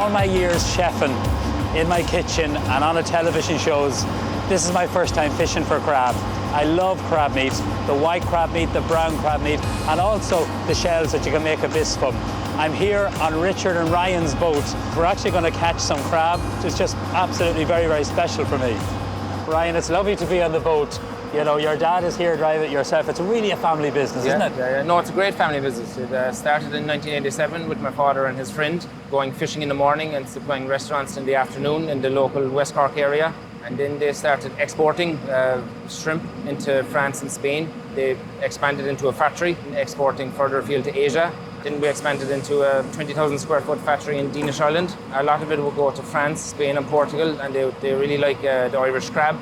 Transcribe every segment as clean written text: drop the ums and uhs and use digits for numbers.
all my years chefing in my kitchen and on a television shows, this is my first time fishing for crab. I love crab meat, the white crab meat, the brown crab meat, and also the shells that you can make a bisque from. I'm here on Richard and Ryan's boat. We're actually going to catch some crab. It's just absolutely very, very special for me. Ryan, it's lovely to be on the boat. You know, your dad is here driving it yourself. It's really a family business, isn't it? Yeah. No, it's a great family business. It started in 1987 with my father and his friend going fishing in the morning and supplying restaurants in the afternoon in the local West Cork area. And then they started exporting shrimp into France and Spain. They expanded into a factory, exporting further afield to Asia. Then we expanded into a 20,000 square foot factory in Danish Island. A lot of it will go to France, Spain and Portugal, and they really like the Irish crab,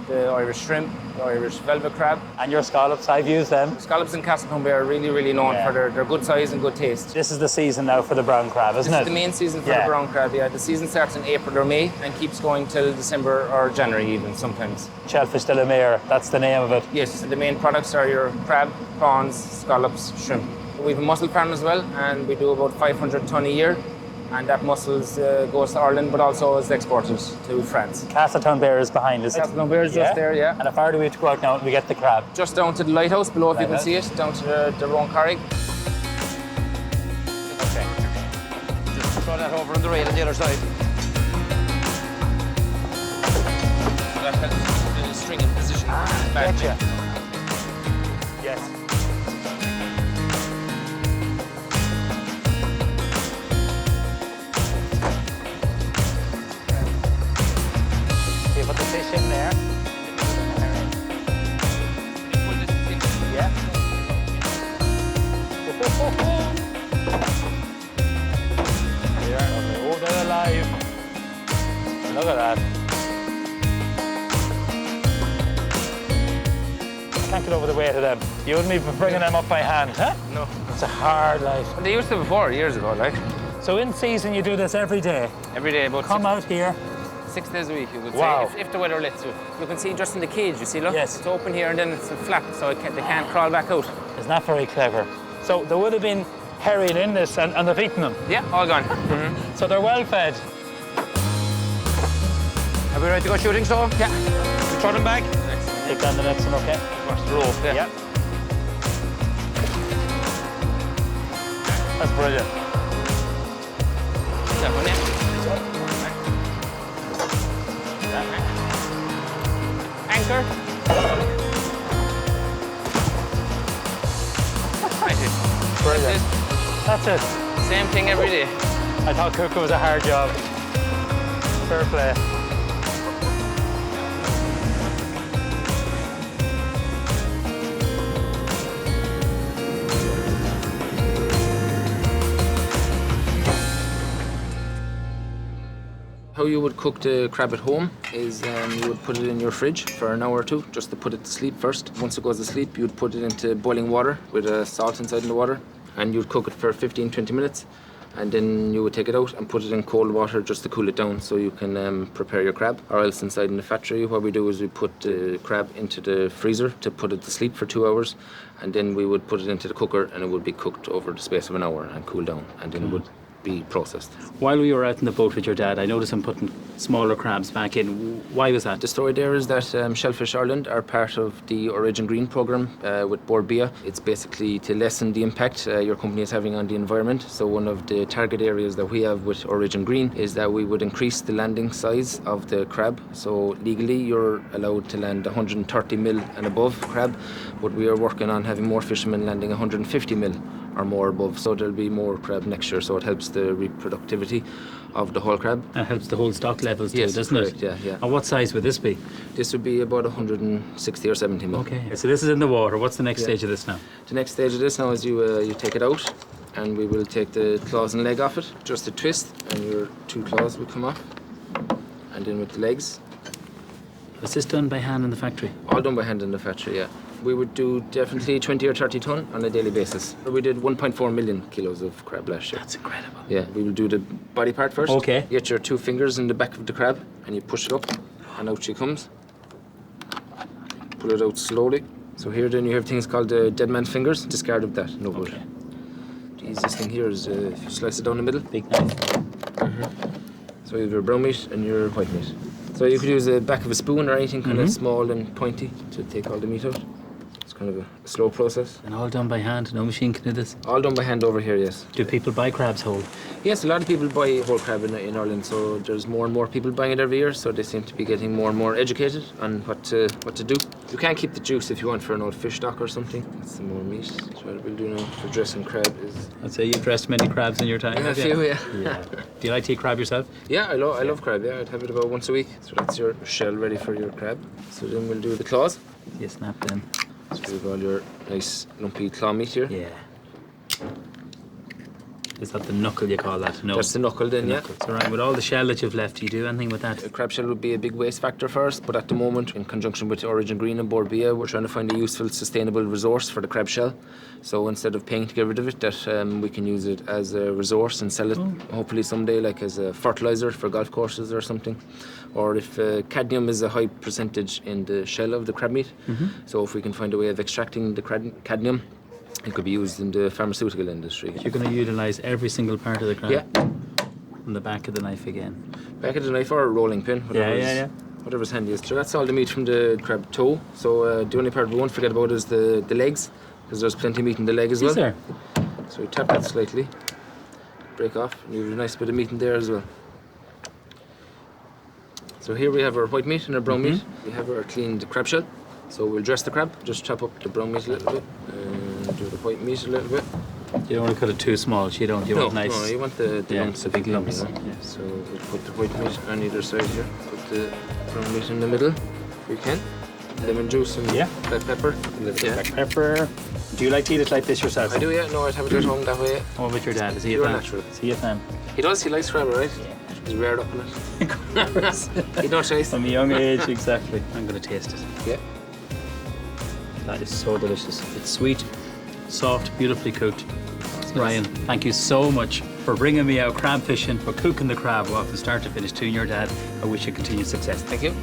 the Irish shrimp, the Irish velvet crab. And your scallops, I've used them. Scallops in Castlecombe are really, really known for their good size and good taste. This is the season now for the brown crab, isn't it? This is the main season for the brown crab, yeah. The season starts in April or May and keeps going till December or January even sometimes. Shellfish de la Mer, that's the name of it. Yes, the main products are your crab, prawns, scallops, shrimp. We have a mussel farm as well, and we do about 500 tonne a year. And that mussels goes to Ireland, but also is exported to France. Castlecombe is behind us. Castlecombe is just there, yeah. And how far do we have to go out now and we get the crab? Just down to the lighthouse below, if you can see it, down to the Roan Carrig. Okay. Just throw that over on the rail on the other side. That helps the string in position. Gotcha. Yes. Put the fish in there. Yeah. Oh, they're alive. Look at that. I can't get over the weight of them. You wouldn't be bringing them up by hand, huh? No. It's a hard life. They used to before, years ago, like. So in season, you do this every day? Every day, about Come out here. 6 days a week, you would Wow. say, if the weather lets you. You can see just in the cage, you see, look? Yes. It's open here and then it's flat, so they can't crawl back out. It's not very clever. So there would have been herring in this and they've eaten them? Yeah, all gone. So they're well fed? Are we ready to go shooting, so? Yeah. We throw them back? Take down the next one, okay? Watch the rope, yeah. Yep. That's brilliant. That one, yeah. Anchor. Brilliant. That's it. Same thing every day. I thought cooking was a hard job. Fair play. How you would cook the crab at home is you would put it in your fridge for an hour or two, just to put it to sleep first. Once it goes to sleep, you'd put it into boiling water with salt inside in the water, and you'd cook it for 15-20 minutes. And then you would take it out and put it in cold water just to cool it down so you can prepare your crab. Or else inside in the factory, what we do is we put the crab into the freezer to put it to sleep for 2 hours, and then we would put it into the cooker and it would be cooked over the space of an hour and cool down, and then it would be processed. While we were out in the boat with your dad, I noticed him putting smaller crabs back in. Why was that? The story there is that Shellfish Ireland are part of the Origin Green programme with bordbia. It's basically to lessen the impact your company is having on the environment. So one of the target areas that we have with Origin Green is that we would increase the landing size of the crab. So legally you're allowed to land 130 mil and above crab, but we are working on having more fishermen landing 150 mil or more above, so there'll be more crab next year, so it helps the reproductivity of the whole crab. It helps the whole stock levels too, Yes, doesn't correct, it? yeah. And what size would this be? This would be about 160 or 70 mil. Okay, so this is in the water. What's the next stage of this now? The next stage of this now is you take it out, and we will take the claws and leg off it, just a twist, and your 2 claws will come off, and then with the legs. Was this done by hand in the factory? All done by hand in the factory, yeah. We would do definitely 20 or 30 tonne on a daily basis. We did 1.4 million kilos of crab last year. That's incredible. Yeah, we will do the body part first. Okay. You get your 2 fingers in the back of the crab and you push it up and out she comes. Pull it out slowly. So here then you have things called dead man's fingers. Discard of that, no good. Okay. The easiest thing here is if you slice it down the middle. Big knife. So you have your brown meat and your white meat. So you could use the back of a spoon or anything kind of small and pointy to take all the meat out. It's kind of a slow process. And all done by hand, no machine can do this. All done by hand over here, yes. Do people buy crabs whole? Yes, a lot of people buy whole crab in Ireland, so there's more and more people buying it every year, so they seem to be getting more and more educated on what to do. You can keep the juice if you want for an old fish stock or something. That's some more meat. So what we'll do now for dressing crab is... I'd say you've dressed many crabs in your time. A few, yeah. Do you like to eat crab yourself? Yeah, I love crab, yeah. I'd have it about once a week. So that's your shell ready for your crab. So then we'll do the claws. You snap them. So we've all your nice lumpy claw meat here. Yeah. Is that the knuckle you call that? No. That's the knuckle then, yeah. So right, with all the shell that you've left, do you do anything with that? A crab shell would be a big waste factor for us, but at the moment, in conjunction with Origin Green and bordbia, we're trying to find a useful, sustainable resource for the crab shell. So instead of paying to get rid of it, that we can use it as a resource and sell it hopefully someday, like as a fertilizer for golf courses or something. Or if cadmium is a high percentage in the shell of the crab meat, so if we can find a way of extracting the cadmium, it could be used in the pharmaceutical industry. You're going to utilise every single part of the crab? Yeah. On the back of the knife again? Back of the knife or a rolling pin, whatever's handiest. So that's all the meat from the crab toe. So the only part we won't forget about is the legs, because there's plenty of meat in the leg as well. Is there? So we tap that slightly, break off, and you have a nice bit of meat in there as well. So here we have our white meat and our brown meat. We have our cleaned crab shell. So we'll dress the crab, just chop up the brown meat a little bit, and do the white meat a little bit. You don't want to cut it too small, you don't. You want nice... No, you want the lumps, the big lumps. You know? Yeah. So we'll put the white meat on either side here, put the brown meat in the middle, if we can. Lemon juice and black pepper. A little bit of black pepper. Do you like to eat it like this yourself? I do, yeah. No, I'd have it at home that way. What about your dad? Is he Pure a fan? natural. Is he a fan? He does, he likes crab, right? Yeah. He's reared up on it. He don't taste. From a young age, exactly. I'm going to taste it. Yeah. That is so delicious. It's sweet, soft, beautifully cooked. Ryan, thank you so much for bringing me out crab fishing, for cooking the crab off from start to finish to your dad. I wish you continued success. Thank you.